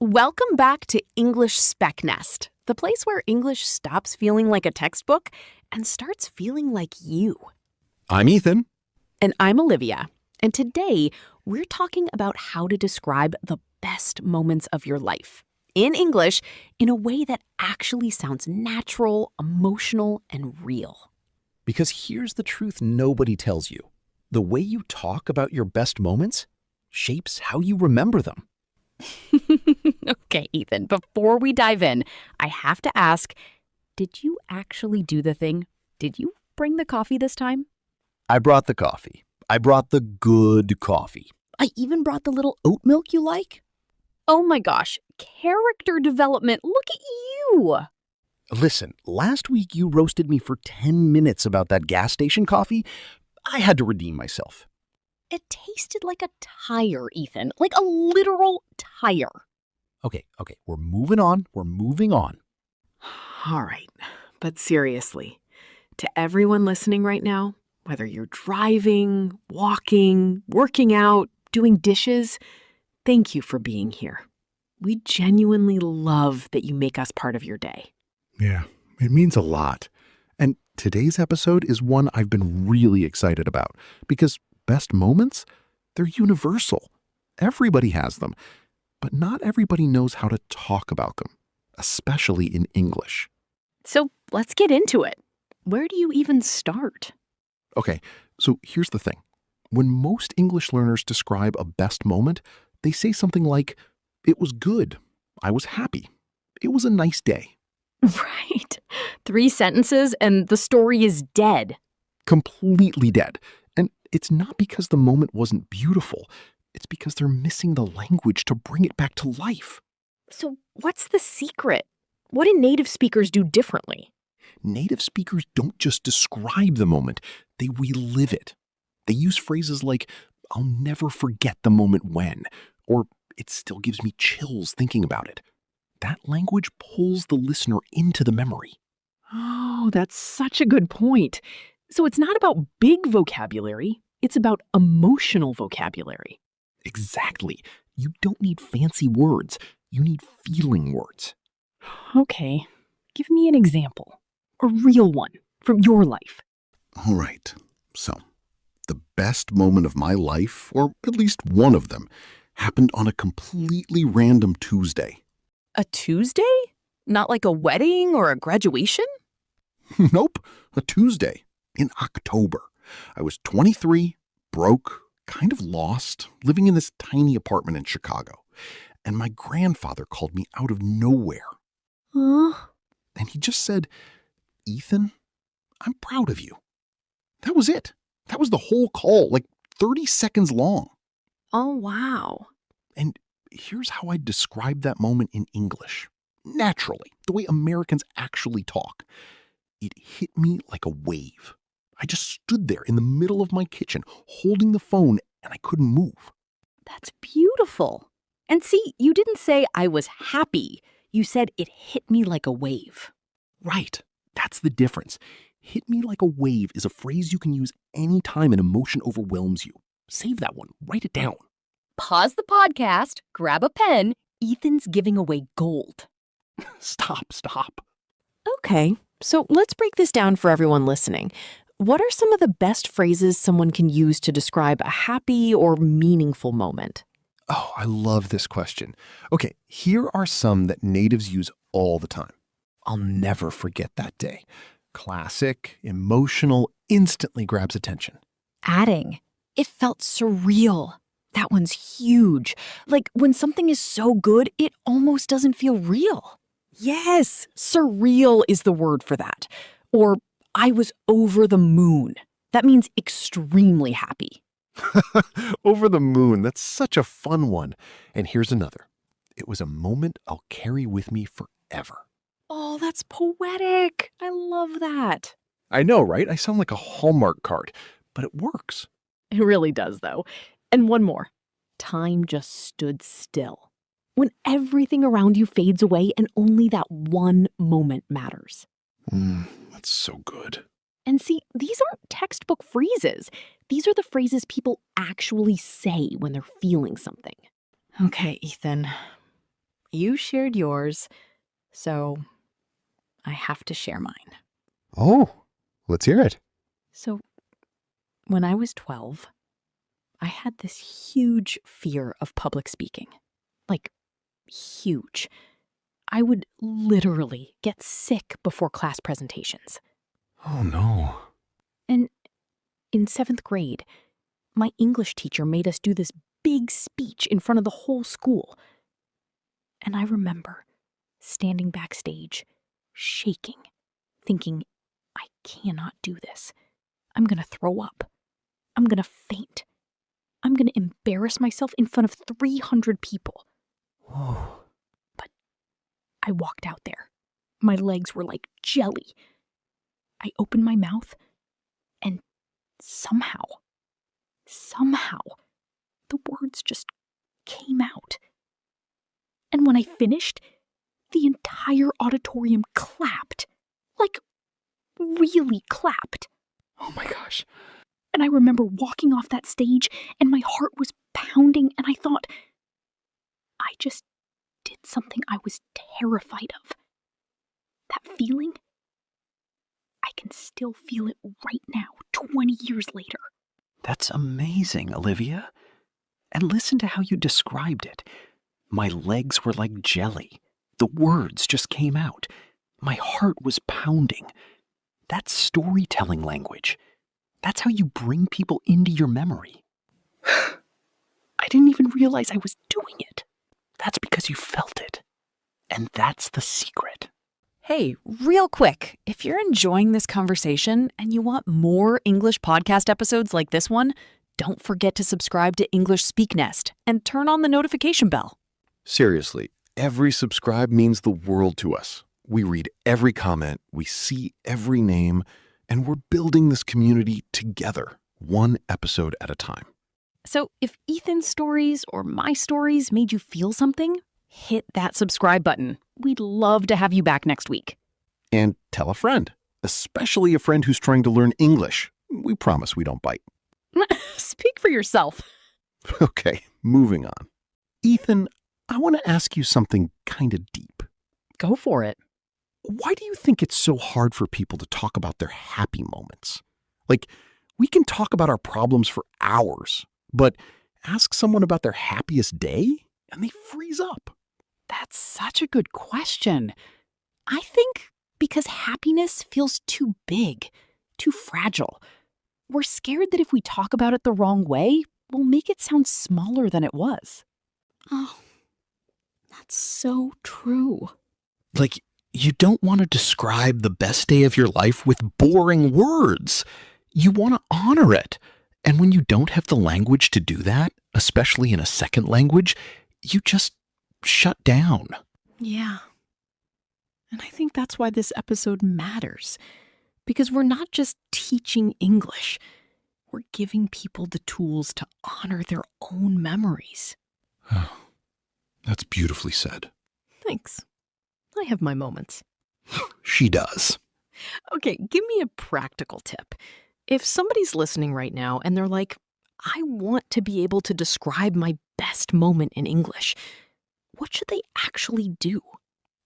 Welcome back to English Spec Nest, the place where English stops feeling like a textbook and starts feeling like you. I'm Ethan. And I'm Olivia. And today, we're talking about how to describe the best moments of your life in English in a way that actually sounds natural, emotional, and real. Because here's the truth nobody tells you. The way you talk about your best moments shapes how you remember them. Okay, Ethan, before we dive in, I have to ask, did you actually do the thing? Did you bring the coffee this time? I brought the coffee. I brought the good coffee. I even brought the little oat milk you like. Oh my gosh, character development, look at you! Listen, last week you roasted me for 10 minutes about that gas station coffee. I had to redeem myself. It tasted like a tire, Ethan, like a literal tire. Okay, we're moving on. All right, but seriously, to everyone listening right now, whether you're driving, walking, working out, doing dishes, thank you for being here. We genuinely love that you make us part of your day. Yeah, it means a lot. And today's episode is one I've been really excited about because best moments, they're universal. Everybody has them, but not everybody knows how to talk about them, especially in English. So let's get into it. Where do you even start? Okay, so here's the thing. When most English learners describe a best moment, they say something like, "It was good. I was happy. It was a nice day." Right. 3 sentences and the story is dead. Completely dead. And it's not because the moment wasn't beautiful. It's because they're missing the language to bring it back to life. So what's the secret? What do native speakers do differently? Native speakers don't just describe the moment, they relive it. They use phrases like, "I'll never forget the moment when," or "It still gives me chills thinking about it." That language pulls the listener into the memory. Oh, that's such a good point. So it's not about big vocabulary, it's about emotional vocabulary. Exactly. You don't need fancy words. You need feeling words. Okay, give me an example. A real one from your life. All right. So, the best moment of my life, or at least one of them, happened on a completely random Tuesday. A Tuesday? Not like a wedding or a graduation? Nope, a Tuesday in October. I was 23, broke, kind of lost, living in this tiny apartment in Chicago. And my grandfather called me out of nowhere. Huh? And he just said, "Ethan, I'm proud of you." That was it. That was the whole call, like 30 seconds long. Oh, wow. And here's how I describe that moment in English. Naturally, the way Americans actually talk. It hit me like a wave. I just stood there in the middle of my kitchen, holding the phone, and I couldn't move. That's beautiful. And see, you didn't say I was happy. You said it hit me like a wave. Right. That's the difference. "Hit me like a wave" is a phrase you can use anytime an emotion overwhelms you. Save that one. Write it down. Pause the podcast, grab a pen. Ethan's giving away gold. Stop. Okay, so let's break this down for everyone listening. What are some of the best phrases someone can use to describe a happy or meaningful moment? Oh, I love this question. Okay, here are some that natives use all the time. "I'll never forget that day." Classic, emotional, instantly grabs attention. Adding, it felt surreal. That one's huge. Like when something is so good, it almost doesn't feel real. Yes, surreal is the word for that. Or I was over the moon. That means extremely happy. Over the moon, that's such a fun one. And here's another. "It was a moment I'll carry with me forever." Oh, that's poetic. I love that. I know, right? I sound like a Hallmark card, but it works. It really does, though. And one more. Time just stood still. When everything around you fades away and only that one moment matters. That's so good. And see, these aren't textbook phrases. These are the phrases people actually say when they're feeling something. Okay, Ethan. You shared yours, so I have to share mine. Oh, let's hear it. So, when I was 12, I had this huge fear of public speaking. Like, huge. I would literally get sick before class presentations. Oh, no. And in 7th grade, my English teacher made us do this big speech in front of the whole school. And I remember standing backstage, shaking, thinking, I cannot do this. I'm going to throw up. I'm going to faint. I'm going to embarrass myself in front of 300 people. Whoa. But I walked out there. My legs were like jelly. I opened my mouth, and somehow, the words just came out. And when I finished, the entire auditorium clapped. Like, really clapped. Oh my gosh. And I remember walking off that stage, and my heart was pounding, and I thought, I just did something I was terrified of. That feeling, I can still feel it right now, 20 years later. That's amazing, Olivia. And listen to how you described it. My legs were like jelly. The words just came out. My heart was pounding. That's storytelling language. That's how you bring people into your memory. I didn't even realize I was doing it. That's because you felt it. And that's the secret. Hey, real quick, if you're enjoying this conversation and you want more English podcast episodes like this one, don't forget to subscribe to English Speak Nest and turn on the notification bell. Seriously, every subscribe means the world to us. We read every comment, we see every name, and we're building this community together, one episode at a time. So if Ethan's stories or my stories made you feel something, hit that subscribe button. We'd love to have you back next week. And tell a friend, especially a friend who's trying to learn English. We promise we don't bite. Speak for yourself. Okay, moving on. Ethan, I want to ask you something kind of deep. Go for it. Why do you think it's so hard for people to talk about their happy moments? Like, we can talk about our problems for hours, but ask someone about their happiest day and they freeze up. That's such a good question. I think because happiness feels too big, too fragile. We're scared that if we talk about it the wrong way, we'll make it sound smaller than it was. Oh, that's so true. Like, you don't want to describe the best day of your life with boring words. You want to honor it. And when you don't have the language to do that, especially in a second language, you just shut down. Yeah. And I think that's why this episode matters. Because we're not just teaching English. We're giving people the tools to honor their own memories. Oh, that's beautifully said. Thanks. I have my moments. She does. Okay, give me a practical tip. If somebody's listening right now and they're like, I want to be able to describe my best moment in English, what should they actually do?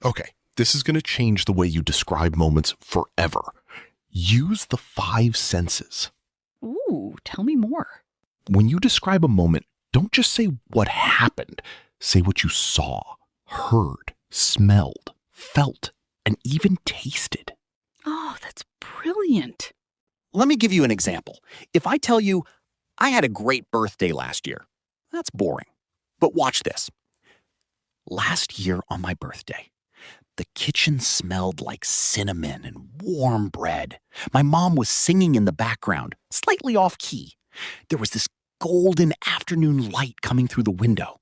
Okay, this is going to change the way you describe moments forever. Use the 5 senses. Ooh, tell me more. When you describe a moment, don't just say what happened. Say what you saw, heard, smelled, felt, and even tasted. Oh, that's brilliant. Let me give you an example. If I tell you, I had a great birthday last year, that's boring. But watch this. Last year on my birthday, the kitchen smelled like cinnamon and warm bread. My mom was singing in the background, slightly off key. There was this golden afternoon light coming through the window.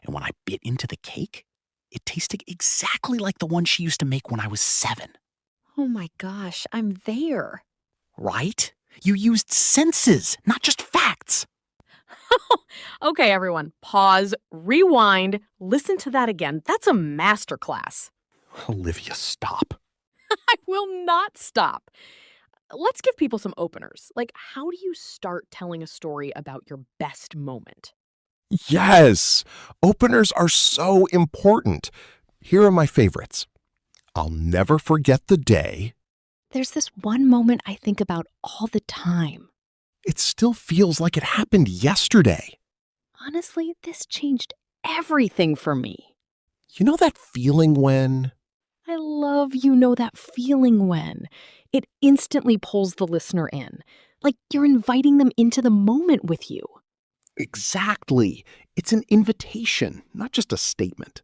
And when I bit into the cake, it tasted exactly like the one she used to make when I was 7. Oh my gosh, I'm there. Right? You used senses, not just facts. Okay, everyone, pause, rewind, listen to that again. That's a masterclass. Olivia, stop. I will not stop. Let's give people some openers. Like, how do you start telling a story about your best moment? Yes! Openers are so important. Here are my favorites. I'll never forget the day. There's this one moment I think about all the time. It still feels like it happened yesterday. Honestly, this changed everything for me. You know that feeling when... I love that feeling when. It instantly pulls the listener in, like you're inviting them into the moment with you. Exactly. It's an invitation, not just a statement.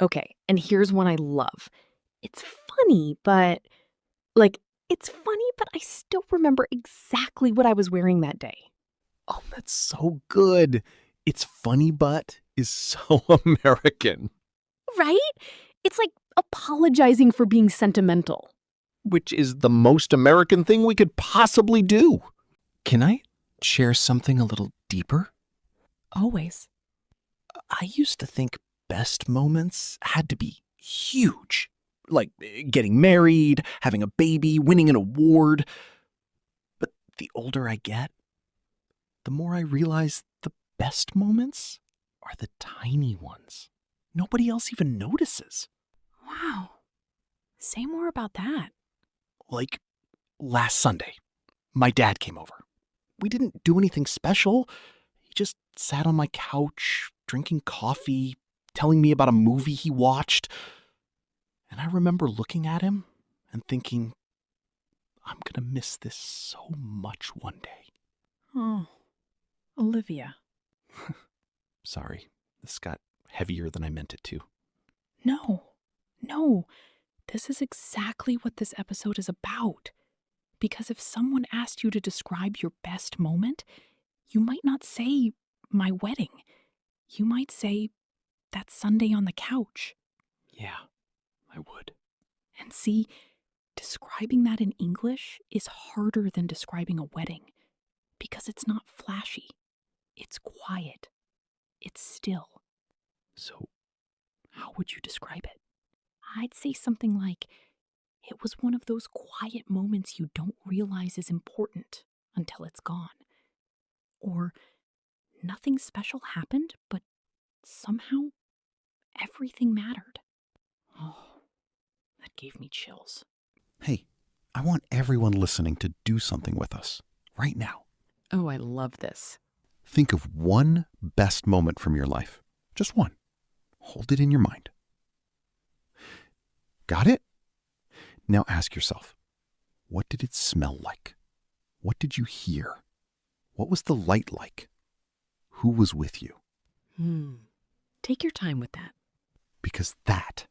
Okay, and here's one I love. It's funny, but I still remember exactly what I was wearing that day. Oh, that's so good. It's funny, but is so American. Right? It's like apologizing for being sentimental. Which is the most American thing we could possibly do. Can I share something a little deeper? Always. I used to think best moments had to be huge. Like getting married, having a baby, winning an award. But the older I get, the more I realize the best moments are the tiny ones. Nobody else even notices. Wow. Say more about that. Like last Sunday, my dad came over. We didn't do anything special. He just sat on my couch, drinking coffee, telling me about a movie he watched. And I remember looking at him and thinking, I'm gonna miss this so much one day. Oh, Olivia. Sorry, this got heavier than I meant it to. No. This is exactly what this episode is about. Because if someone asked you to describe your best moment, you might not say, my wedding. You might say, that Sunday on the couch. Yeah, I would. And see, describing that in English is harder than describing a wedding. Because it's not flashy. It's quiet. It's still. So, How would you describe it? I'd say something like, it was one of those quiet moments you don't realize is important until it's gone. Or, nothing special happened, but somehow everything mattered. Oh, that gave me chills. hey, I want everyone listening to do something with us right now. Oh, I love this. Think of one best moment from your life. Just one. Hold it in your mind. Got it? Now ask yourself, what did it smell like? What did you hear? What was the light like? Who was with you? Take your time with that. Because that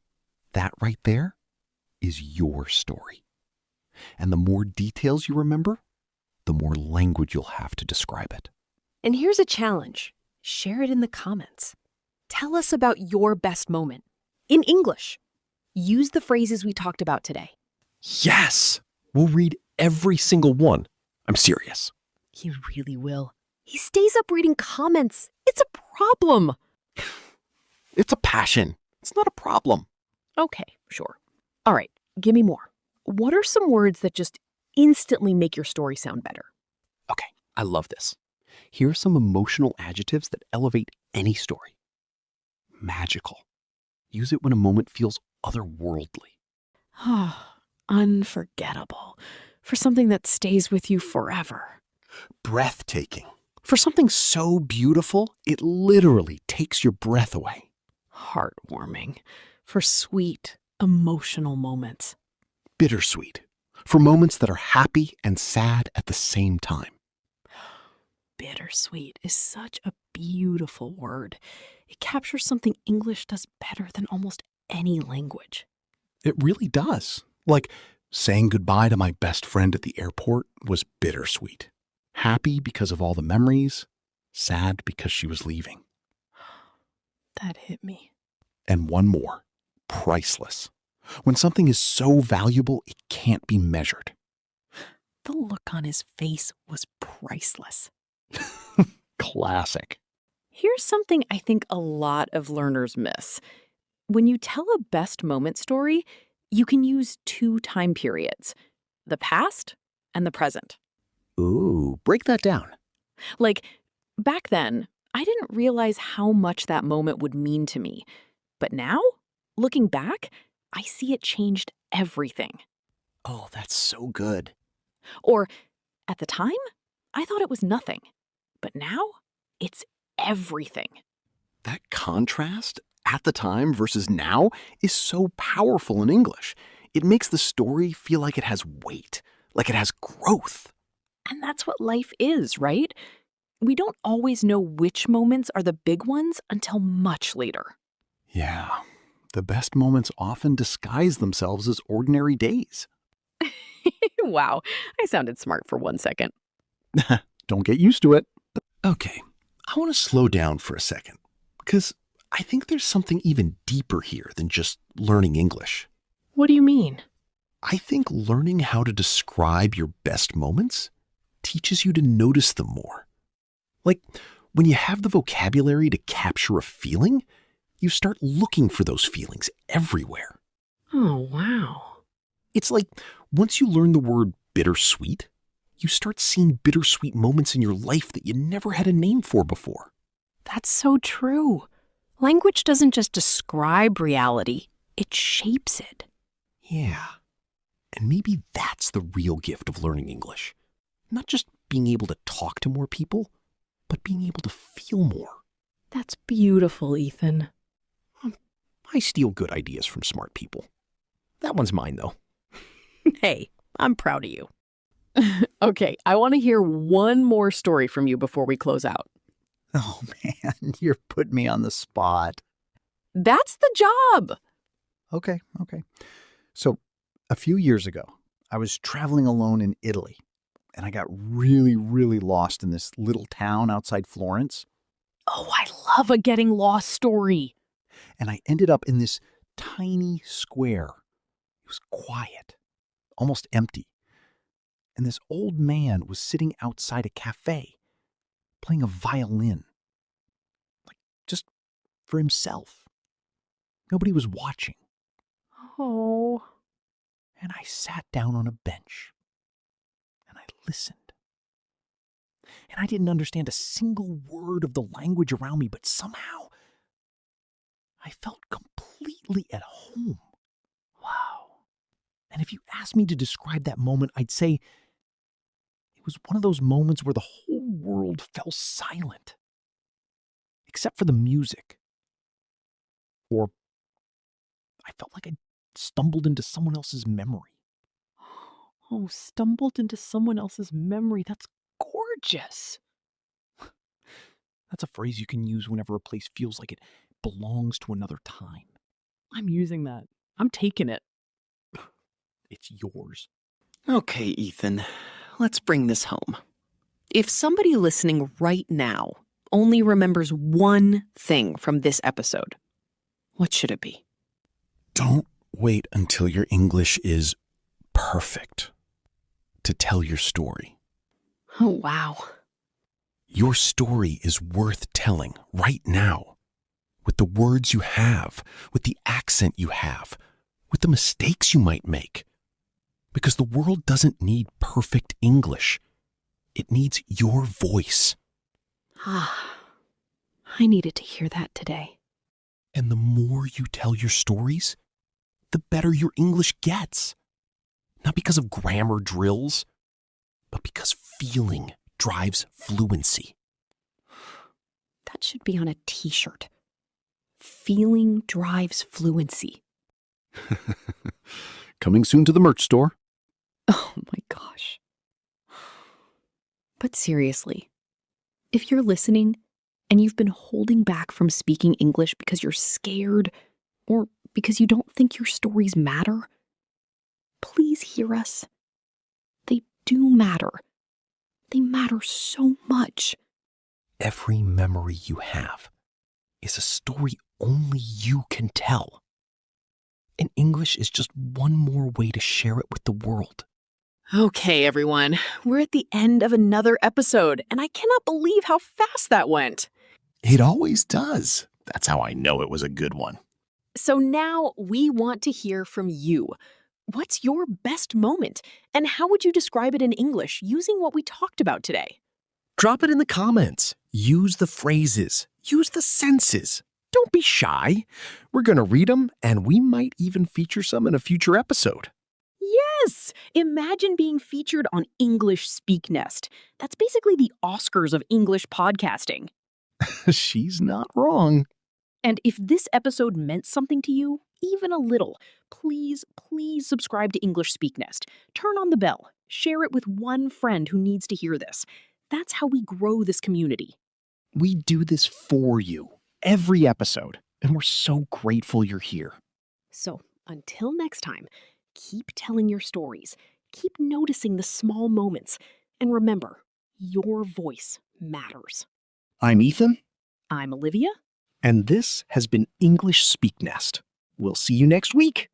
right there is your story. And the more details you remember, the more language you'll have to describe it. And here's a challenge. Share it in the comments. Tell us about your best moment. In English. Use the phrases we talked about today. Yes! We'll read every single one. I'm serious. He really will. He stays up reading comments. It's a problem. It's a passion. It's not a problem. Okay, sure. All right, give me more. What are some words that just instantly make your story sound better? Okay, I love this. Here are some emotional adjectives that elevate any story. Magical. Use it when a moment feels otherworldly. Unforgettable. For something that stays with you forever. Breathtaking. For something so beautiful, it literally takes your breath away. Heartwarming. For sweet, emotional moments. Bittersweet. For moments that are happy and sad at the same time. Bittersweet is such a beautiful word. It captures something English does better than almost any language. It really does. Like saying goodbye to my best friend at the airport was bittersweet. Happy because of all the memories, sad because she was leaving. That hit me. And one more, priceless. When something is so valuable, it can't be measured. The look on his face was priceless. Classic. Here's something I think a lot of learners miss. When you tell a best moment story, you can use 2 time periods, the past and the present. Ooh, break that down. Like, back then, I didn't realize how much that moment would mean to me. But now, looking back, I see it changed everything. Oh, that's so good. Or, at the time, I thought it was nothing. But now, it's everything. That contrast, at the time versus now, is so powerful in English. It makes the story feel like it has weight, like it has growth. And that's what life is, right? We don't always know which moments are the big ones until much later. Yeah, the best moments often disguise themselves as ordinary days. Wow, I sounded smart for 1 second. Don't get used to it. Okay, I want to slow down for a second, because I think there's something even deeper here than just learning English. What do you mean? I think learning how to describe your best moments teaches you to notice them more. Like, when you have the vocabulary to capture a feeling, you start looking for those feelings everywhere. Oh, wow. It's like once you learn the word bittersweet, you start seeing bittersweet moments in your life that you never had a name for before. That's so true. Language doesn't just describe reality, it shapes it. Yeah. And maybe that's the real gift of learning English. Not just being able to talk to more people, but being able to feel more. That's beautiful, Ethan. I steal good ideas from smart people. That one's mine, though. Hey, I'm proud of you. Okay, I want to hear one more story from you before we close out. Oh, man, you're putting me on the spot. That's the job. Okay. So, a few years ago, I was traveling alone in Italy, and I got really, really lost in this little town outside Florence. Oh, I love a getting lost story. And I ended up in this tiny square. It was quiet, almost empty. And this old man was sitting outside a cafe, playing a violin. Like, just for himself. Nobody was watching. Oh. And I sat down on a bench. And I listened. And I didn't understand a single word of the language around me, but somehow I felt completely at home. Wow. And if you asked me to describe that moment, I'd say it was one of those moments where the whole world fell silent, except for the music. Or I felt like I stumbled into someone else's memory. Oh, stumbled into someone else's memory. That's gorgeous. That's a phrase you can use whenever a place feels like it belongs to another time. I'm using that. I'm taking it. It's yours. Okay, Ethan, let's bring this home. If somebody listening right now only remembers one thing from this episode, what should it be? Don't wait until your English is perfect to tell your story. Oh, wow. Your story is worth telling right now. With the words you have, with the accent you have, with the mistakes you might make. Because the world doesn't need perfect English. It needs your voice. Ah, I needed to hear that today. And the more you tell your stories, the better your English gets. Not because of grammar drills, but because feeling drives fluency. That should be on a t-shirt. Feeling drives fluency. Coming soon to the merch store. Oh my gosh. But seriously, if you're listening and you've been holding back from speaking English because you're scared or because you don't think your stories matter, please hear us. They do matter. They matter so much. Every memory you have is a story only you can tell. And English is just one more way to share it with the world. Okay, everyone. We're at the end of another episode, and I cannot believe how fast that went. It always does. That's how I know it was a good one. So now we want to hear from you. What's your best moment? And how would you describe it in English using what we talked about today? Drop it in the comments. Use the phrases. Use the senses. Don't be shy. We're going to read them, and we might even feature some in a future episode. Yes! Imagine being featured on English Speak Nest. That's basically the Oscars of English podcasting. She's not wrong. And if this episode meant something to you, even a little, please subscribe to English Speak Nest. Turn on the bell. Share it with one friend who needs to hear this. That's how we grow this community. We do this for you every episode, and we're so grateful you're here. So, until next time, keep telling your stories, keep noticing the small moments, and remember, your voice matters. I'm Ethan, I'm Olivia. and this has been English Speak Nest. We'll see you next week.